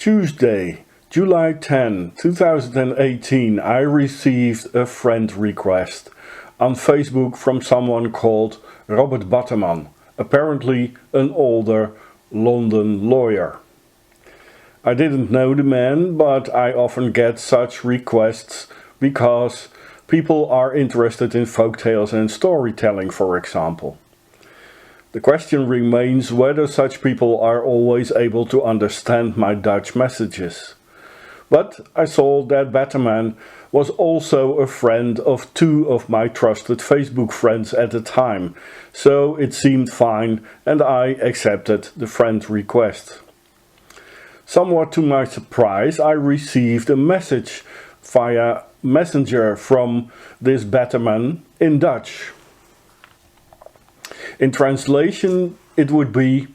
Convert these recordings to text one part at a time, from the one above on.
Tuesday, July 10, 2018, I received a friend request on Facebook from someone called Robert Batterman, apparently an older London lawyer. I didn't know the man, but I often get such requests because people are interested in folktales and storytelling, for example. The question remains whether such people are always able to understand my Dutch messages. But I saw that Batterman was also a friend of two of my trusted Facebook friends at the time, so it seemed fine and I accepted the friend request. Somewhat to my surprise, I received a message via Messenger from this Batterman in Dutch. In translation, it would be,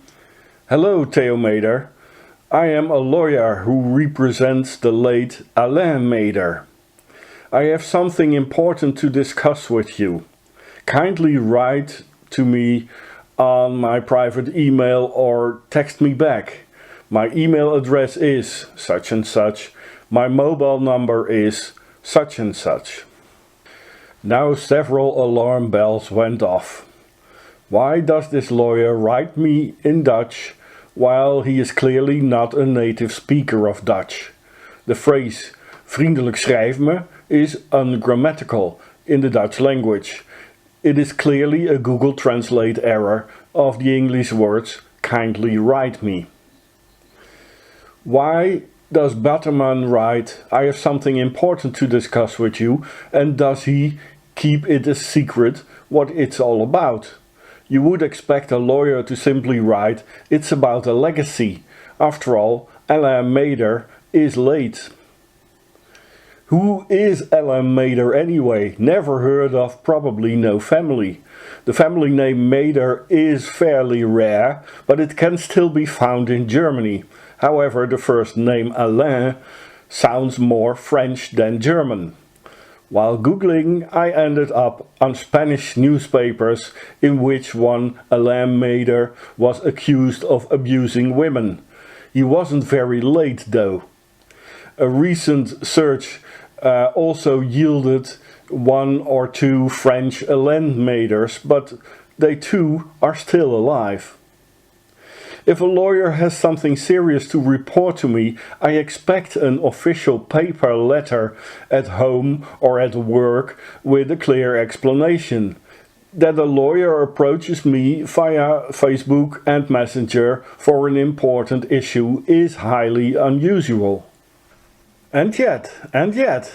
"Hello Theo Meder, I am a lawyer who represents the late Alain Meder. I have something important to discuss with you. Kindly write to me on my private email or text me back. My email address is such and such. My mobile number is such and such." Now several alarm bells went off. Why does this lawyer write me in Dutch while he is clearly not a native speaker of Dutch? The phrase "vriendelijk schrijf me" is ungrammatical in the Dutch language. It is clearly a Google Translate error of the English words "kindly write me." Why does Batterman write, "I have something important to discuss with you," and does he keep it a secret what it's all about? You would expect a lawyer to simply write, "It's about a legacy." After all, Alain Meder is late. Who is Alain Meder anyway? Never heard of, probably no family. The family name Meder is fairly rare, but it can still be found in Germany. However, the first name Alain sounds more French than German. While googling, I ended up on Spanish newspapers in which one Alain Meder was accused of abusing women. He wasn't very late though. A recent search also yielded one or two French Alain Meders, but they too are still alive. If a lawyer has something serious to report to me, I expect an official paper letter at home or at work with a clear explanation. That a lawyer approaches me via Facebook and Messenger for an important issue is highly unusual. And yet, the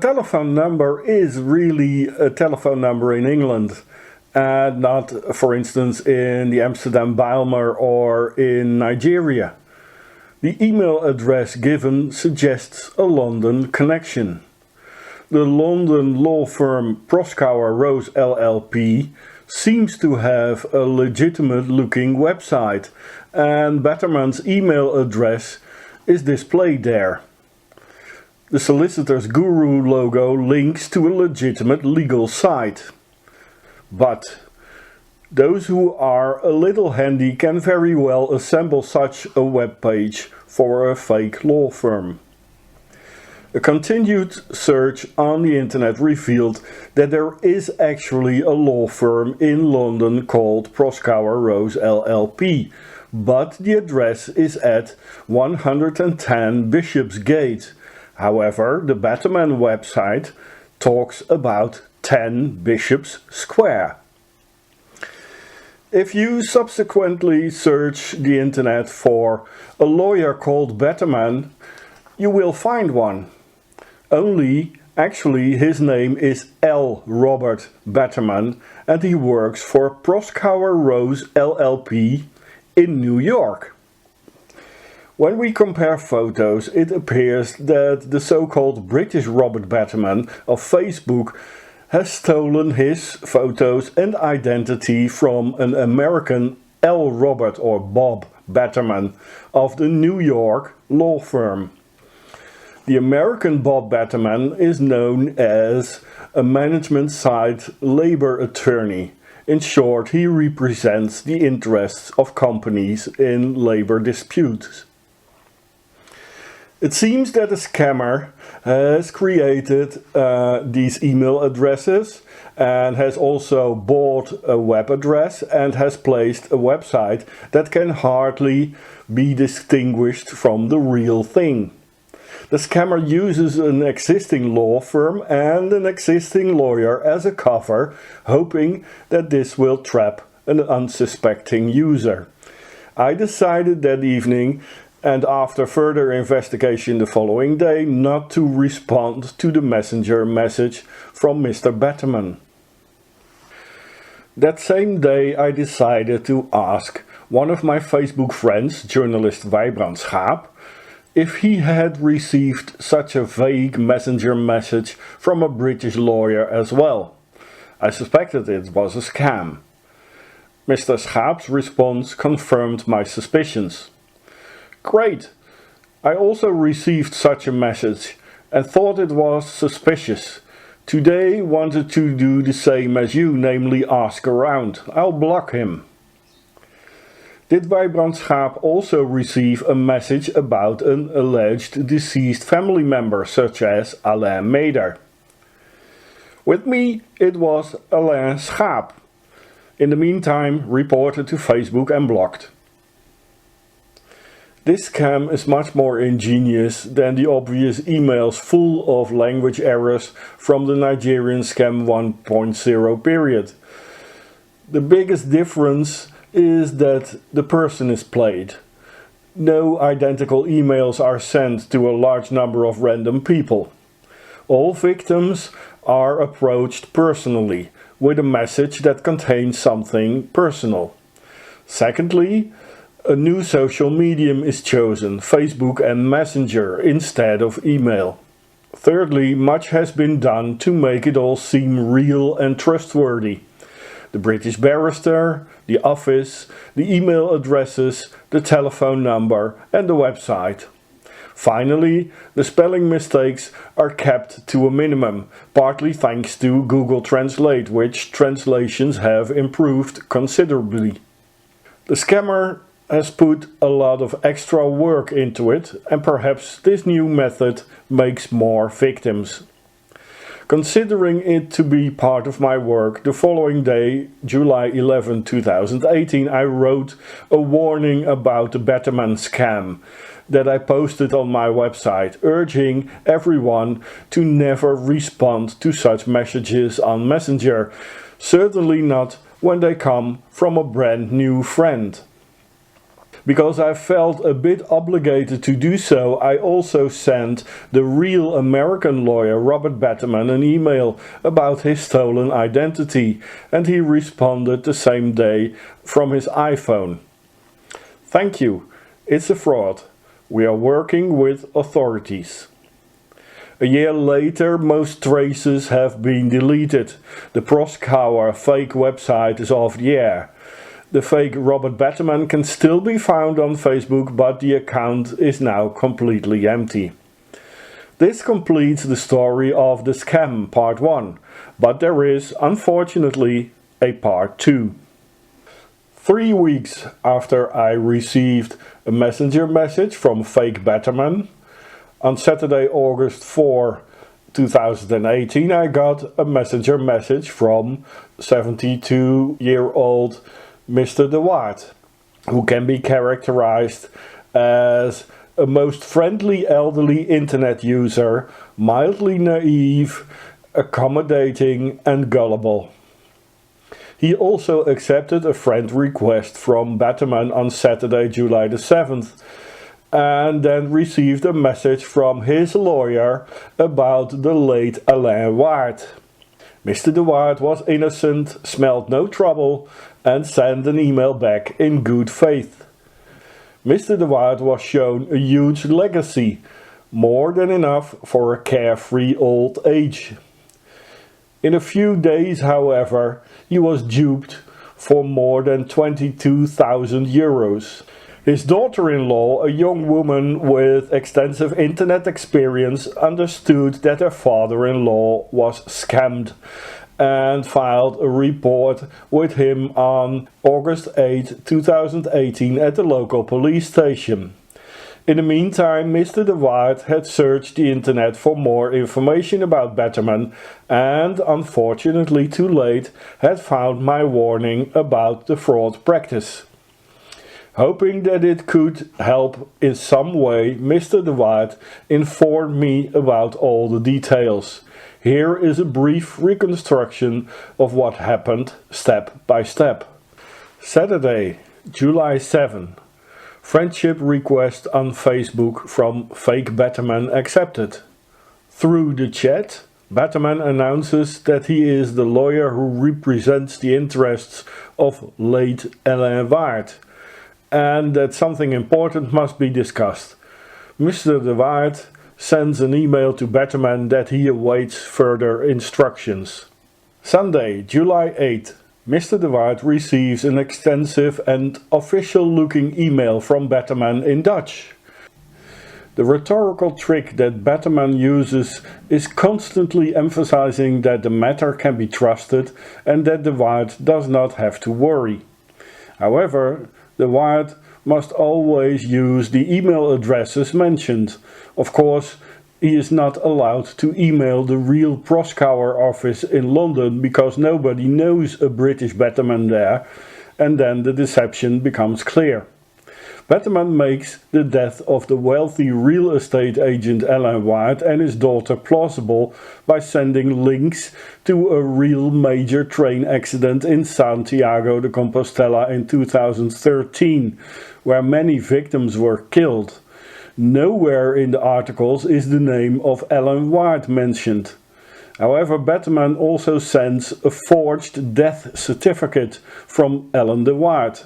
telephone number is really a telephone number in England. And not, for instance, in the Amsterdam Bijlmer or in Nigeria. The email address given suggests a London connection. The London law firm Proskauer Rose LLP seems to have a legitimate looking website, and Batterman's email address is displayed there. The solicitor's guru logo links to a legitimate legal site. But those who are a little handy can very well assemble such a web page for a fake law firm. A continued search on the internet revealed that there is actually a law firm in London called Proskauer Rose LLP, but the address is at 110 Bishopsgate. However, the Batterman website talks about 10 Bishops Square. If you subsequently search the internet for a lawyer called Batterman, you will find one. Only, actually, his name is L. Robert Batterman and he works for Proskauer Rose LLP in New York. When we compare photos, it appears that the so-called British Robert Batterman of Facebook has stolen his photos and identity from an American L. Robert or Bob Batterman of the New York law firm. The American Bob Batterman is known as a management-side labor attorney. In short, he represents the interests of companies in labor disputes. It seems that a scammer has created these email addresses and has also bought a web address and has placed a website that can hardly be distinguished from the real thing. The scammer uses an existing law firm and an existing lawyer as a cover, hoping that this will trap an unsuspecting user. I decided that evening, and after further investigation the following day, not to respond to the messenger message from Mr. Batterman. That same day I decided to ask one of my Facebook friends, journalist NigScam2, if he had received such a vague messenger message from a British lawyer as well. I suspected it was a scam. Mr. Schaap's response confirmed my suspicions. Great! I also received such a message and thought it was suspicious. Today wanted to do the same as you, namely ask around. I'll block him. Did NigScam2 also receive a message about an alleged deceased family member such as Alain Meder? With me it was Alain Schaap. In the meantime, reported to Facebook and blocked. This scam is much more ingenious than the obvious emails full of language errors from the Nigerian Scam 1.0 period. The biggest difference is that the person is played. No identical emails are sent to a large number of random people. All victims are approached personally with a message that contains something personal. Secondly, a new social medium is chosen, Facebook and Messenger, instead of email. Thirdly, much has been done to make it all seem real and trustworthy. The British barrister, the office, the email addresses, the telephone number and the website. Finally, the spelling mistakes are kept to a minimum, partly thanks to Google Translate, which translations have improved considerably. The scammer has put a lot of extra work into it, and perhaps this new method makes more victims. Considering it to be part of my work, the following day, July 11, 2018, I wrote a warning about the Batterman scam that I posted on my website, urging everyone to never respond to such messages on Messenger, certainly not when they come from a brand new friend. Because I felt a bit obligated to do so, I also sent the real American lawyer Robert Batterman an email about his stolen identity, and he responded the same day from his iPhone. Thank you, it's a fraud. We are working with authorities. A year later, most traces have been deleted. The Proskauer fake website is off the air. The fake Robert Batterman can still be found on Facebook, but the account is now completely empty. This completes the story of the scam part 1, but there is, unfortunately, a part 2. 3 weeks after I received a messenger message from fake Batterman, on Saturday, August 4, 2018, I got a messenger message from 72-year-old Mr. De Waard, who can be characterized as a most friendly elderly internet user, mildly naive, accommodating and gullible. He also accepted a friend request from Batterman on Saturday, July the 7th, and then received a message from his lawyer about the late Alain Waard. Mr. De Waard was innocent, smelled no trouble, and sent an email back in good faith. Mr. De Waard was shown a huge legacy, more than enough for a carefree old age. In a few days, however, he was duped for more than 22,000 euros. His daughter-in-law, a young woman with extensive internet experience, understood that her father-in-law was scammed and filed a report with him on August 8, 2018 at the local police station. In the meantime, Mr. De Waard had searched the internet for more information about Betterman and, unfortunately too late, had found my warning about the fraud practice. Hoping that it could help in some way, Mr. De Waard informed me about all the details. Here is a brief reconstruction of what happened step by step. Saturday, July 7. Friendship request on Facebook from fake Betterman accepted. Through the chat, Betterman announces that he is the lawyer who represents the interests of late Alain Waard, and that something important must be discussed. Mr. De Waard sends an email to Betterman that he awaits further instructions. Sunday, July 8. Mr. De Waard receives an extensive and official-looking email from Betterman in Dutch. The rhetorical trick that Betterman uses is constantly emphasizing that the matter can be trusted and that De Waard does not have to worry. However, De Waard must always use the email addresses mentioned. Of course, he is not allowed to email the real Proskauer office in London because nobody knows a British Betterman there, and then the deception becomes clear. Betterman makes the death of the wealthy real estate agent Alain Waard and his daughter plausible by sending links to a real major train accident in Santiago de Compostela in 2013, where many victims were killed. Nowhere in the articles is the name of Alain Waard mentioned. However, Betterman also sends a forged death certificate from Alain de Waard.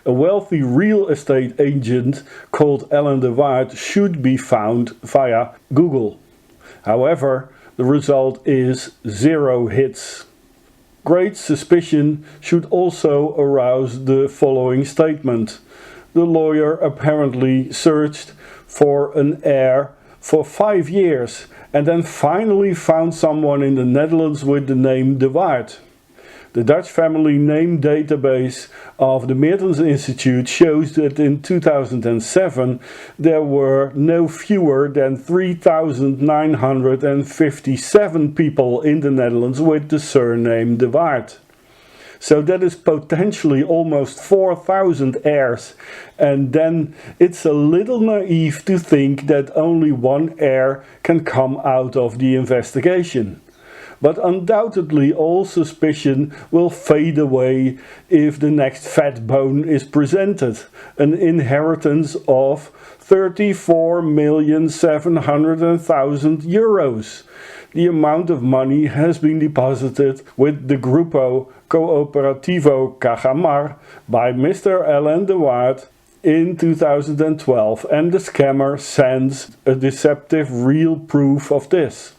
A wealthy real estate agent called Alain de Waard should be found via Google. However, the result is 0 hits. Great suspicion should also arouse the following statement. The lawyer apparently searched for an heir for 5 years and then finally found someone in the Netherlands with the name De Waard. The Dutch family name database of the Meertens Institute shows that in 2007 there were no fewer than 3,957 people in the Netherlands with the surname De Waard. So that is potentially almost 4,000 heirs, and then it's a little naive to think that only one heir can come out of the investigation. But undoubtedly all suspicion will fade away if the next fat bone is presented, an inheritance of 34,700,000 euros. The amount of money has been deposited with the Grupo Cooperativo Cajamar by Mr. Alain de Waard in 2012, and the scammer sends a deceptive real proof of this.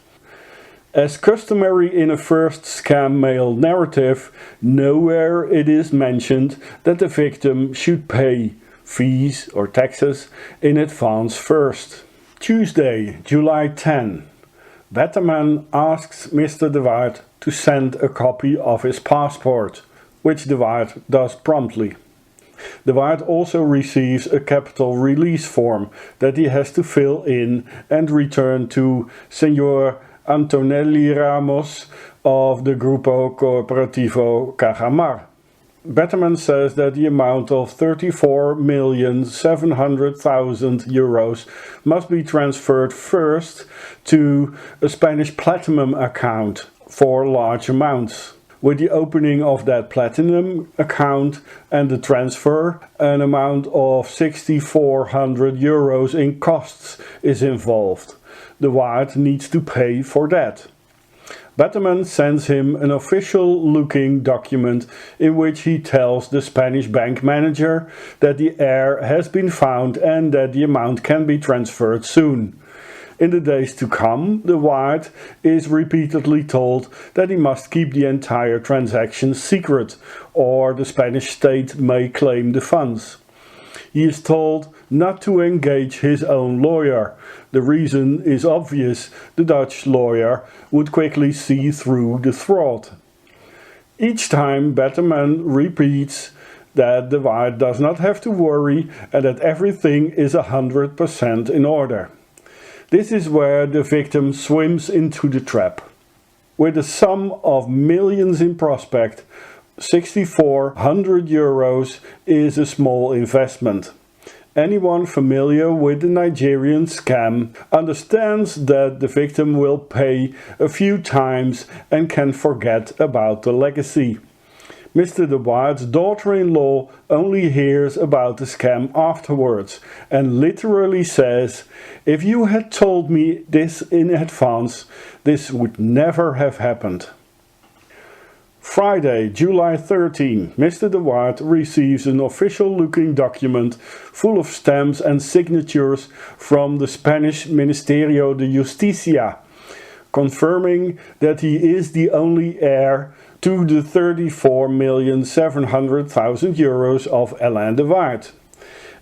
As customary in a first scam mail narrative, nowhere it is mentioned that the victim should pay fees or taxes in advance first. Tuesday, July 10. Betterman asks Mr. De Waard to send a copy of his passport, which De Waard does promptly. De Waard also receives a capital release form that he has to fill in and return to Senor Antonelli Ramos of the Grupo Cooperativo Cajamar. Betterman says that the amount of 34,700,000 euros must be transferred first to a Spanish Platinum account for large amounts. With the opening of that Platinum account and the transfer, an amount of 6,400 euros in costs is involved. De Waard needs to pay for that. Betterman sends him an official-looking document in which he tells the Spanish bank manager that the heir has been found and that the amount can be transferred soon. In the days to come, De Waard is repeatedly told that he must keep the entire transaction secret, or the Spanish state may claim the funds. He is told not to engage his own lawyer. The reason is obvious: the Dutch lawyer would quickly see through the fraud. Each time Betterman repeats that the wife does not have to worry and that everything is 100% in order. This is where the victim swims into the trap. With a sum of millions in prospect, 6,400 euros is a small investment. Anyone familiar with the Nigerian scam understands that the victim will pay a few times and can forget about the legacy. Mr. De Waard's daughter-in-law only hears about the scam afterwards and literally says, "If you had told me this in advance, this would never have happened." Friday, July 13, Mr. De Waard receives an official-looking document full of stamps and signatures from the Spanish Ministerio de Justicia, confirming that he is the only heir to the 34,700,000 euros of Alain De Waard.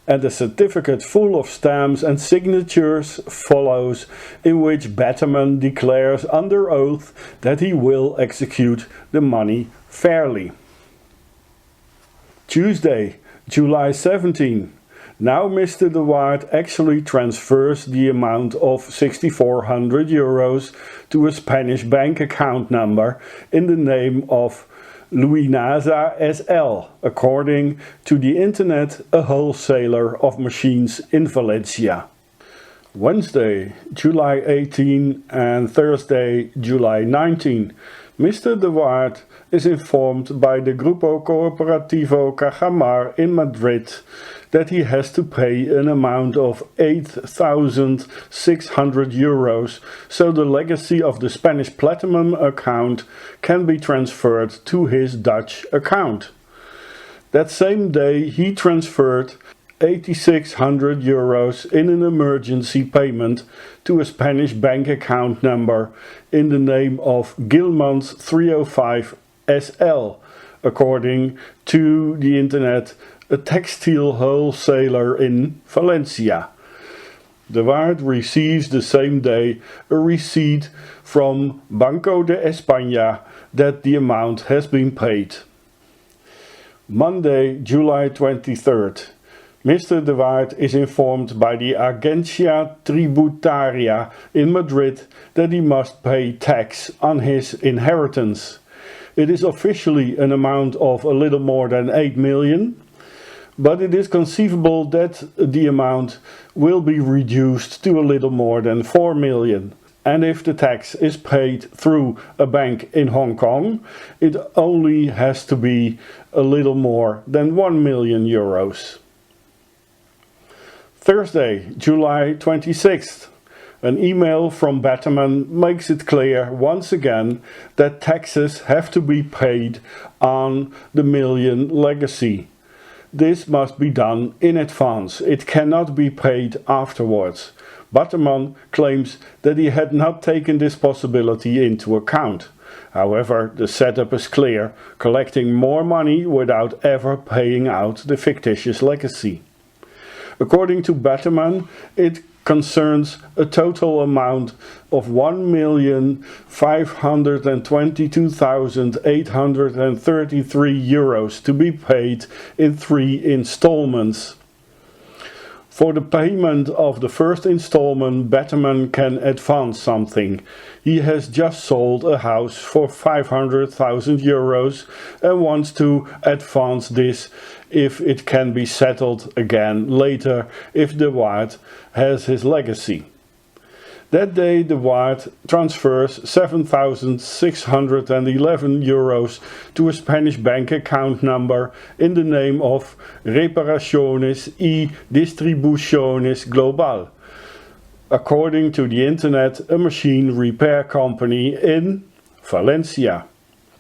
And a certificate full of stamps and signatures follows, in which Batterman declares under oath that he will execute the money fairly. Tuesday, July 17. Now Mr. De Waard actually transfers the amount of 6,400 euros to a Spanish bank account number in the name of Luinaza SL, according to the internet, a wholesaler of machines in Valencia. Wednesday, July 18 and Thursday, July 19. Mr. De Waard is informed by the Grupo Cooperativo Cajamar in Madrid that he has to pay an amount of 8,600 euros, so the legacy of the Spanish Platinum account can be transferred to his Dutch account. That same day he transferred 8,600 euros in an emergency payment to a Spanish bank account number in the name of Gilmans 305 SL, according to the internet, a textile wholesaler in Valencia. De Waard receives the same day a receipt from Banco de España that the amount has been paid. Monday, July 23rd. Mr. De Waard is informed by the Agencia Tributaria in Madrid that he must pay tax on his inheritance. It is officially an amount of a little more than 8 million, but it is conceivable that the amount will be reduced to a little more than 4 million. And if the tax is paid through a bank in Hong Kong, it only has to be a little more than 1 million euros. Thursday, July 26th. An email from Batterman makes it clear once again that taxes have to be paid on the million legacy. This must be done in advance. It cannot be paid afterwards. Batterman claims that he had not taken this possibility into account. However, the setup is clear, collecting more money without ever paying out the fictitious legacy. According to Batterman, it concerns a total amount of 1,522,833 euros to be paid in 3 installments. For the payment of the first installment, Batterman can advance something. He has just sold a house for 500,000 euros and wants to advance this if it can be settled again later if De Waard has his legacy. That day De Waard transfers 7,611 euros to a Spanish bank account number in the name of Reparaciones y Distribuciones Global, according to the internet, a machine repair company in Valencia.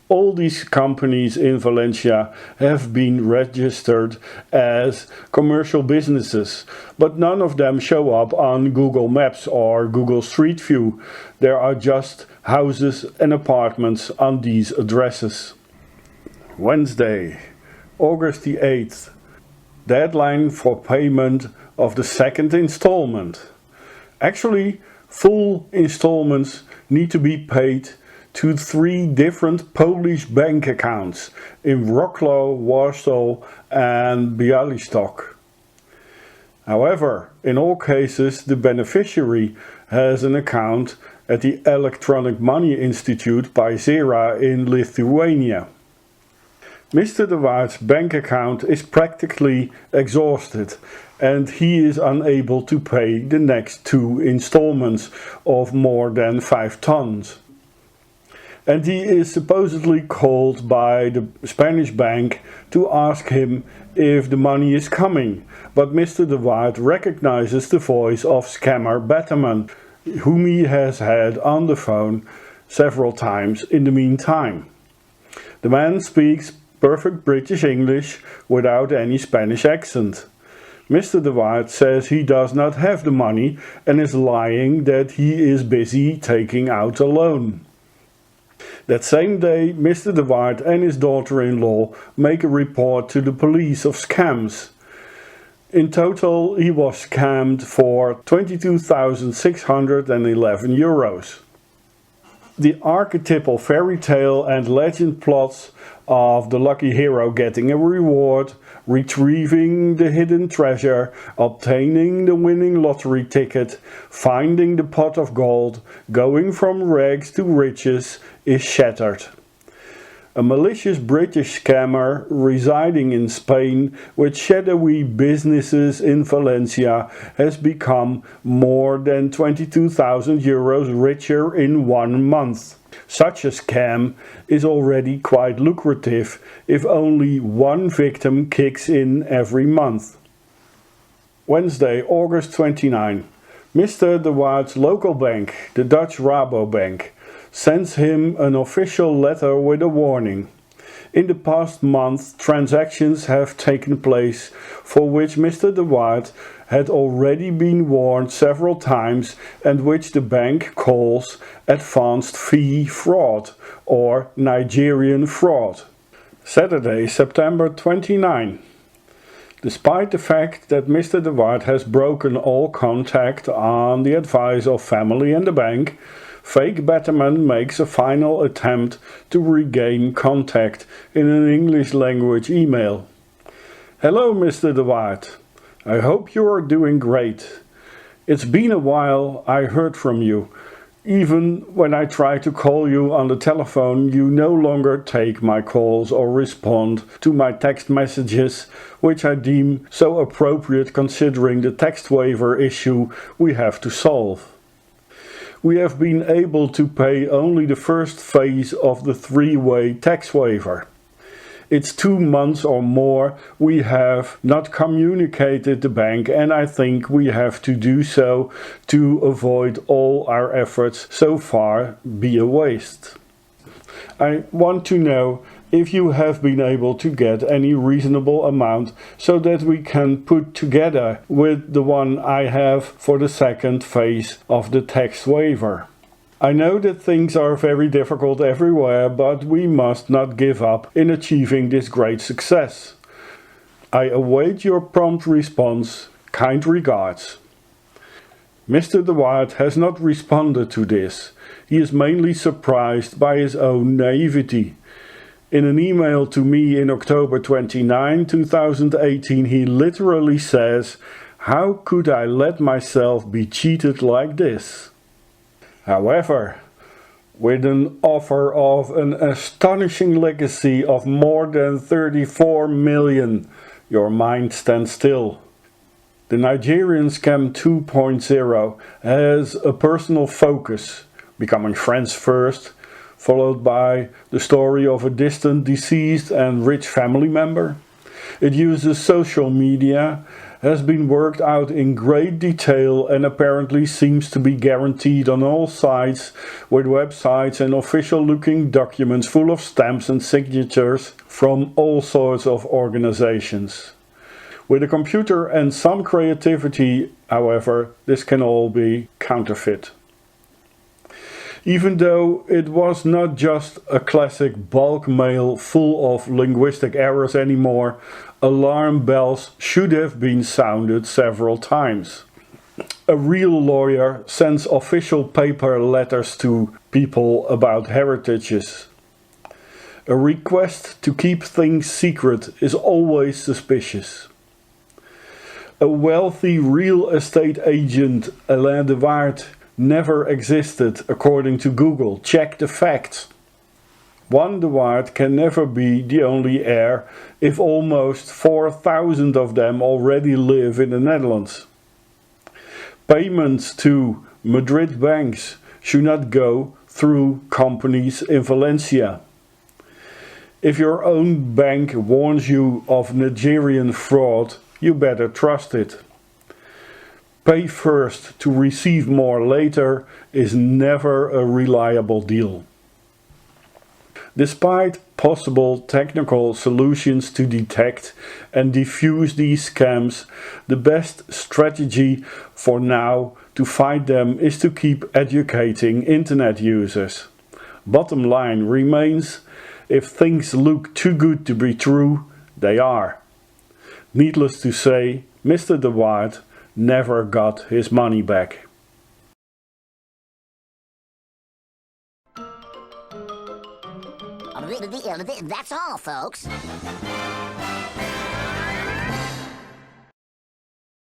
All these companies in Valencia have been registered as commercial businesses, but none of them show up on Google Maps or Google Street View. There are just houses and apartments on these addresses. Wednesday, August the 8th. Deadline for payment of the second installment. Actually, full installments need to be paid to 3 different Polish bank accounts in Wrocław, Warsaw and Białystok. However, in all cases the beneficiary has an account at the Electronic Money Institute by Zera in Lithuania. Mr. De Waard's bank account is practically exhausted and he is unable to pay the next 2 installments of more than 5 tons. And he is supposedly called by the Spanish bank to ask him if the money is coming, but Mr. De Waard recognizes the voice of scammer Batman, whom he has had on the phone several times in the meantime. The man speaks perfect British English without any Spanish accent. Mr. De Waard says he does not have the money and is lying that he is busy taking out a loan. That same day, Mr. De Waard and his daughter-in-law make a report to the police of scams. In total, he was scammed for €22,611. The archetypal fairy tale and legend plots of the lucky hero getting a reward, retrieving the hidden treasure, obtaining the winning lottery ticket, finding the pot of gold, going from rags to riches is shattered. A malicious British scammer residing in Spain with shadowy businesses in Valencia has become more than €22,000 richer in 1 month. Such a scam is already quite lucrative if only 1 victim kicks in every month. Wednesday, August 29. Mr. De Waard's local bank, the Dutch Rabobank, sends him an official letter with a warning. In the past month, transactions have taken place for which Mr. De Waard had already been warned several times and which the bank calls advanced fee fraud or Nigerian fraud. Saturday, September 29. Despite the fact that Mr. De Waard has broken all contact on the advice of family and the bank, fake Batman makes a final attempt to regain contact in an English language email. Hello Mr. De Waard, I hope you are doing great. It's been a while I heard from you. Even when I try to call you on the telephone, you no longer take my calls or respond to my text messages, which I deem so appropriate considering the text waiver issue we have to solve. We have been able to pay only the first phase of the 3-way tax waiver. It's 2 months or more we have not communicated the bank, and I think we have to do so to avoid all our efforts so far be a waste. I want to know if you have been able to get any reasonable amount so that we can put together with the one I have for the second phase of the tax waiver. I know that things are very difficult everywhere, but we must not give up in achieving this great success. I await your prompt response. Kind regards. Mr. De Waard has not responded to this. He is mainly surprised by his own naivety. In an email to me in October 29, 2018, he literally says, "How could I let myself be cheated like this?" However, with an offer of an astonishing legacy of more than 34 million, your mind stands still. The Nigerian Scam 2.0 has a personal focus, becoming friends first, followed by the story of a distant, deceased and rich family member. It uses social media, has been worked out in great detail and apparently seems to be guaranteed on all sides, with websites and official looking documents full of stamps and signatures from all sorts of organizations. With a computer and some creativity, however, this can all be counterfeit. Even though it was not just a classic bulk mail full of linguistic errors anymore, alarm bells should have been sounded several times. A real lawyer sends official paper letters to people about heritages. A request to keep things secret is always suspicious. A wealthy real estate agent, Alain de Waard, never existed according to Google. Check the facts. One de Waard can never be the only heir if almost 4,000 of them already live in the Netherlands. Payments to Madrid banks should not go through companies in Valencia. If your own bank warns you of Nigerian fraud, you better trust it. Pay first to receive more later is never a reliable deal. Despite possible technical solutions to detect and defuse these scams, the best strategy for now to fight them is to keep educating internet users. Bottom line remains, if things look too good to be true, they are. Needless to say, Mr. de Waard never got his money back. That's all, folks.